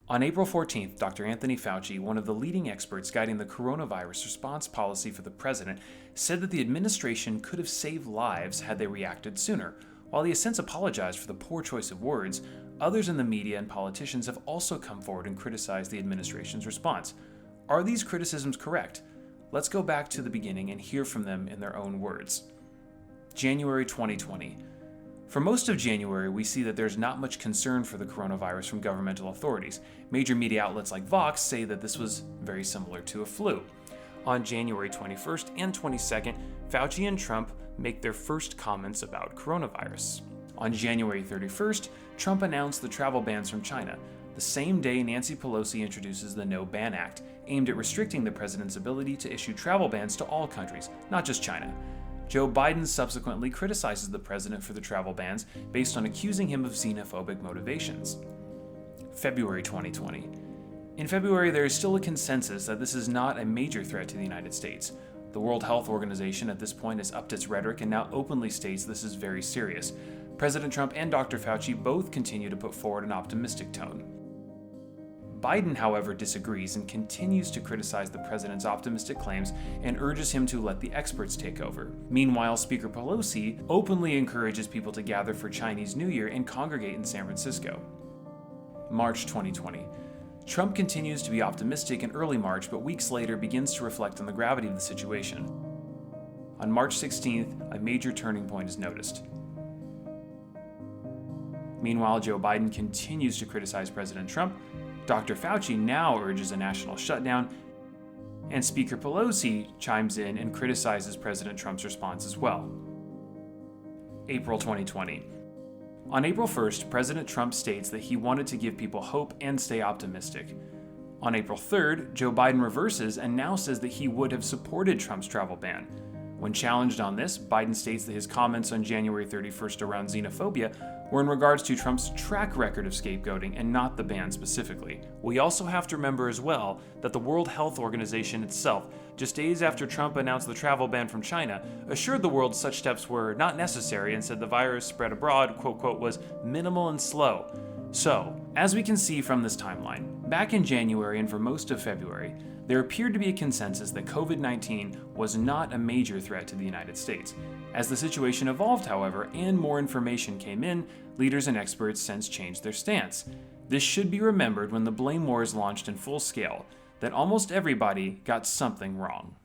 On April 14th, Dr. Anthony Fauci, one of the leading experts guiding the coronavirus response policy for the president, said that the administration could have saved lives had they reacted sooner. While he has since apologized for the poor choice of words, others in the media and politicians have also come forward and criticized the administration's response. Are these criticisms correct? Let's go back to the beginning and hear from them in their own words. January 2020. For most of January, we see that there's not much concern for the coronavirus from governmental authorities. Major media outlets like Vox say that this was very similar to a flu. On January 21st and 22nd, Fauci and Trump make their first comments about coronavirus. On January 31st, Trump announced the travel bans from China. The same day, Nancy Pelosi introduces the No Ban Act, aimed at restricting the president's ability to issue travel bans to all countries, not just China. Joe Biden subsequently criticizes the president for the travel bans based on accusing him of xenophobic motivations. February 2020. In February, there is still a consensus that this is not a major threat to the United States. The World Health Organization at this point has upped its rhetoric and now openly states this is very serious. President Trump and Dr. Fauci both continue to put forward an optimistic tone. Biden, however, disagrees and continues to criticize the president's optimistic claims and urges him to let the experts take over. Meanwhile, Speaker Pelosi openly encourages people to gather for Chinese New Year and congregate in San Francisco. March 2020. Trump continues to be optimistic in early March, but weeks later begins to reflect on the gravity of the situation. On March 16th, a major turning point is noticed. Meanwhile, Joe Biden continues to criticize President Trump. Dr. Fauci now urges a national shutdown, and Speaker Pelosi chimes in and criticizes President Trump's response as well. April 2020. On April 1st, President Trump states that he wanted to give people hope and stay optimistic. On April 3rd, Joe Biden reverses and now says that he would have supported Trump's travel ban. When challenged on this, Biden states that his comments on January 31st around xenophobia were in regards to Trump's track record of scapegoating and not the ban specifically. We also have to remember as well that the World Health Organization itself, just days after Trump announced the travel ban from China, assured the world such steps were not necessary and said the virus spread abroad, quote, was minimal and slow. So, as we can see from this timeline, back in January and for most of February, there appeared to be a consensus that COVID-19 was not a major threat to the United States. As the situation evolved, however, and more information came in, leaders and experts since changed their stance. This should be remembered when the blame wars launched in full scale, that almost everybody got something wrong.